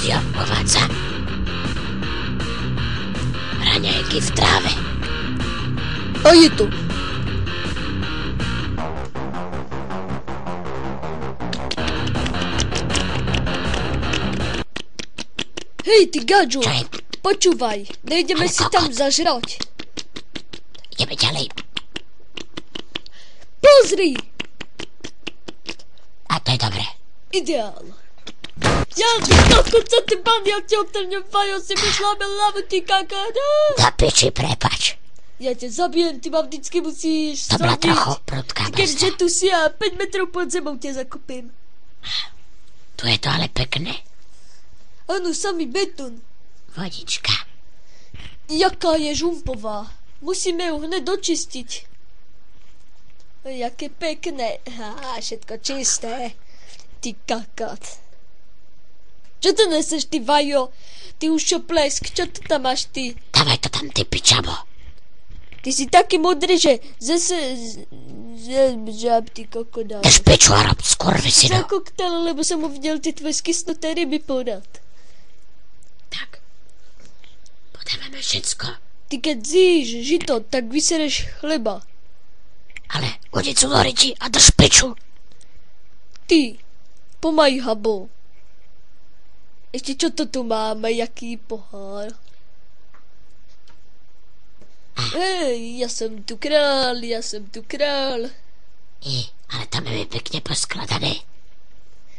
Jo, ovádza. Raňajky v tráve. A je to. Hej, ty gadžo, Čo je? počúvaj, nejdeme Ale si kokot. tam zažrať. Ideme ďalej. Pozri, A to je dobré. ideál. Ja ty kokot, co ty pan, jak ti otrňujem fajo, si myšláme hlavu, ty kakáda. Do piči, prepač. Ja ťa zabijem, ty ma vždycky musíš To bola zabiť. trochu prudká Keďže brzda. tu si ja 5 metrov pod zemou ťa zakopím. Tu je to ale pekné. Áno, samý betón. Vodička. Jaká je žumpová. Musíme ju hned dočistiť. Jaké pekné. Všetko čisté. Ty kakát. Čo to neseš, ty vajo? Ty už čo plesk, čo to tam máš ty? Dávaj to tam, ty pičavo. Ty si taký modrý, že zase... Žab, ty kokodál. Drž piču a rob skurvisinu. Zakoktal, lebo som uvidel ty tvoje skysnuté ryby podat. Tak. Podávame všetko. Ty keď zjíš žito, tak vysereš chleba. Ale udicu do ryti a drž piču. Ty, pomaj habo. Ešte čo to tu máme, jaký pohár? Hej, ja som tu král, ja som tu král. Ale tam je pekne poskladané.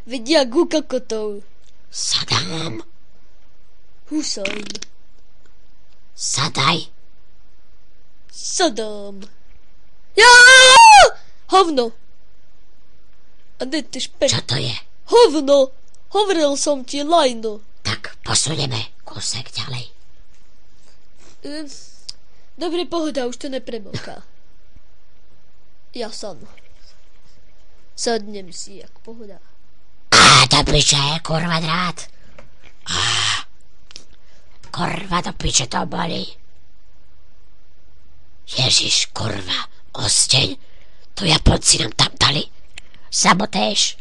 Vedia gu kokotov. Sadám. Husajn. Sadaj. Sadám. Ja! Hovno. A ne ty špek. Čo to je? Hovno. Hovoril som ti lajno. Tak posunieme kúsek ďalej. Dobre, pohoda, už to nepremlká. Ja som. Sadnem si, jak pohoda. Do piče, kurva drát. Kurva do piče, to bolí. Ježiš, kurva, osteň. Tu Japonci nám tam dali. Sabotéž.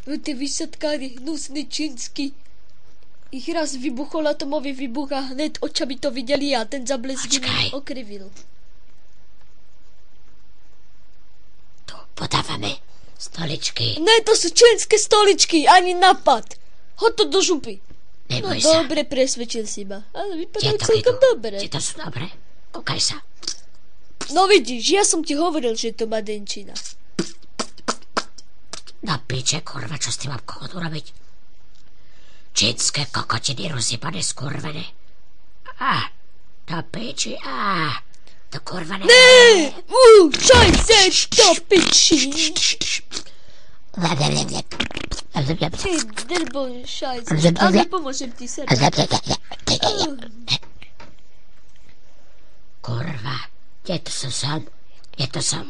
Ty výsadkári, hnusný čínsky. Ich raz vybuchol atomový výbuch a hned očami to videli a ten zablesk Počkaj. okrivil. Tu podávame stoličky. Ne, to sú čínske stoličky, ani napad. Hoď to do župy. No Neboj sa. dobre, presvedčil si ma. Ale vypadajú Tieto celkom Kiku, dobre. Tieto sú dobré. Kúkaj sa. No vidíš, ja som ti hovoril, že to má denčina. Do piče, kurva, čo s tým mám kokot urobiť? Čínske kokotiny rozjebané skurvené. Do piči, to kurva ne... Šajse, to piči. Ty drbo, šajse. Ale pomôžem ti sebe. Kurva, kde to som? Kde to som?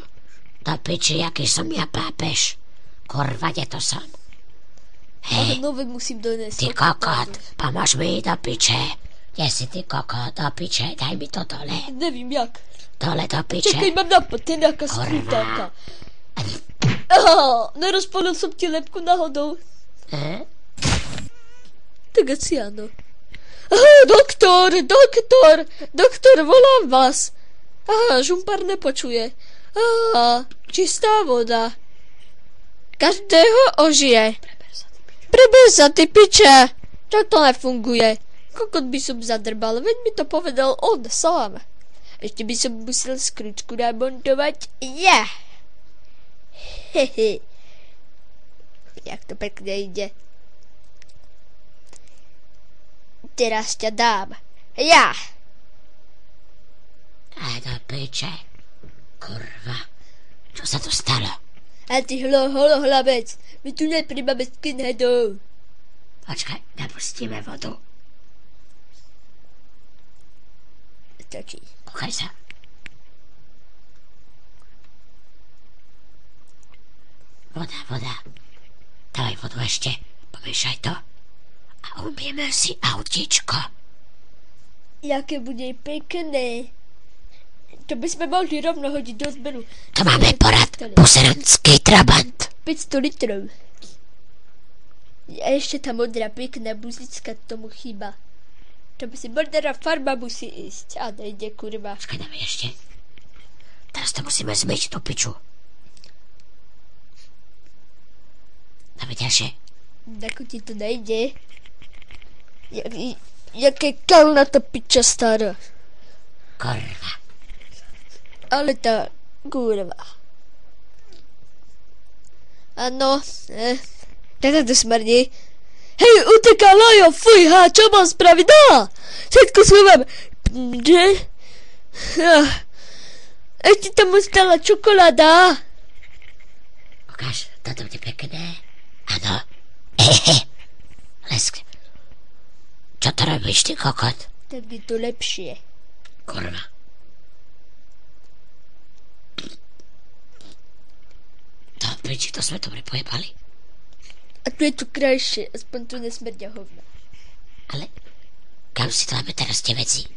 Do piči, jaký som ja pápež. Kurva, kde to som? Ale nové musím doniesť. Ty kokot, pomôž mi do piče. Kde si ty kokot, do piče, daj mi to dole. Nevím jak. Dole do piče. Čekaj, mám napad, ten nejaká skrutáka. Nerozpolil som ti lepku náhodou. Tak asi áno. Doktor, volám vás. Žumpar nepočuje. Čistá voda. Každého ožije. Preber sa, ty piče. Čo to nefunguje? Kokot by som zadrbal, veď mi to povedal on sám. Ešte by som musel skručku namontovať. Ja. Hehe. Jak to pekne ide. Teraz ťa dám. Ja. Do piče. Kurva, čo sa tu stalo? A ty holohlavec, my tu nepríjmame skinheadov. Počkaj, napustíme vodu. Stačí. Kúkaj sa. Voda. Dávaj vodu ešte. Pomiešaj to. A umieme si autíčko. Jaké bude pekné. To by sme mohli rovno hodiť do zberu. To máme porad. Buseranský trabant. 500 litrov. A ešte tá modrá pekná buzická tomu chýba. To by si modrá farba musí ísť. A nejde, kurva. Počkaj, dáme ešte. Teraz to musíme zmyť, tú piču. Dáme ďalšie. Ako ti to nejde? Jaké kalná ta piča stará. Kurva. Ale tá kurva. Ano, teda to smrdí. Hej, uteká Lajo, fuj, čo mám spraviť? Všetko schovám. Že? Ešte tam ostala čokoláda. Ukáž, toto bude pekné. Áno. Lesk. Čo to robíš, ty kokot? Tak je to lepšie. Kurva. To piči, to sme dobre pojebali. A tu je to krajšie, aspoň tu nesmrdia hovna. Ale kam si dáme teraz tie veci?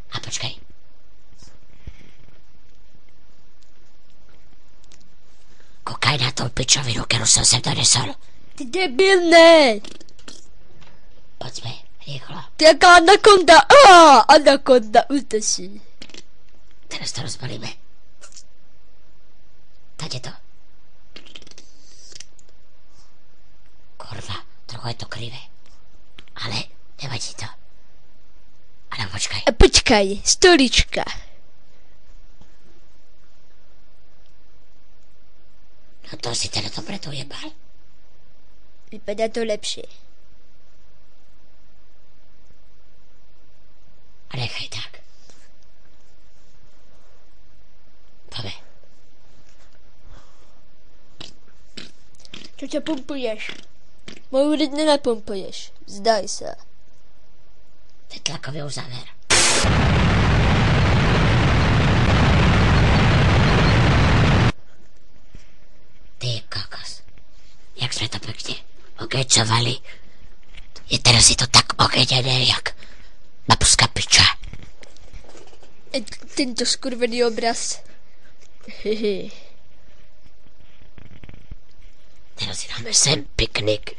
A počkaj. Kúkaj na tú pičovinu, ktorú som sem donesol. Ty debilné! Poďme, rýchlo. Ty jaká anakonda, anakonda, útočí. Teraz to rozbalíme. Tade to. Kurva, trochu je to krivé. Ale nevadí to. Ale počkaj. A počkaj, stolička. No to si teda dobre to jebal. Vypadá to lepšie. A nechaj tak. Poďme. Čo ťa pumpuješ? Moju hryť nenapumpuješ. Zdaj sa. To je tlakový uzáver. Ty kokos. Jak sme to pekne okečovali. I teraz je to tak okedené, jak babská piča. Tento skurvený obraz. Hehe. Teraz si dáme sem piknik.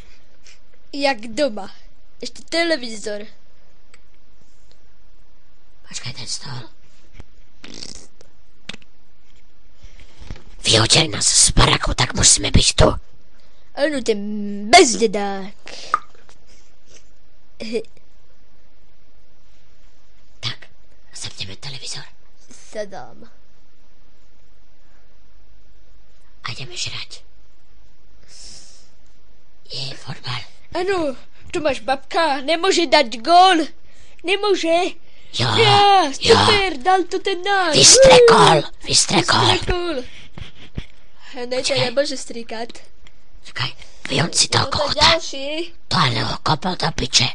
Jak doma. Ešte televízor. Počkaj, ten stôl. Vyhodili nás z baraku, tak musíme byť tu. Áno, ten bezdedák. Tak, zapneme televízor. Sadám. A ideme žrať. Je fotbal. Áno, tu máš babka, nemôže dať gól. Nemôže. Jo, Ja, jo. super, dal to ten náš. Vystrekol. Vystrekol. Ne, to nemôže strikať. Čakaj, vyhoď si toho To kokota. ďalší. To ale ho kopal do piče.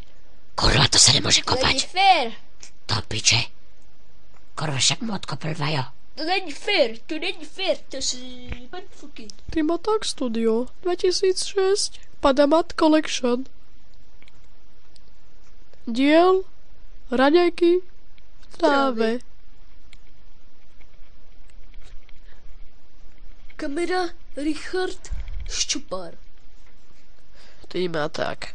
Kurva, to sa nemôže To není kopať. fér. Do piče. Kurva, však mu odkopil vajo. To není fér, to si podfuky. Trimatak Studio 2006 Padamat Collection. Diel Raňajky v tráve. Kamera Richard Ščupár. Trimatak.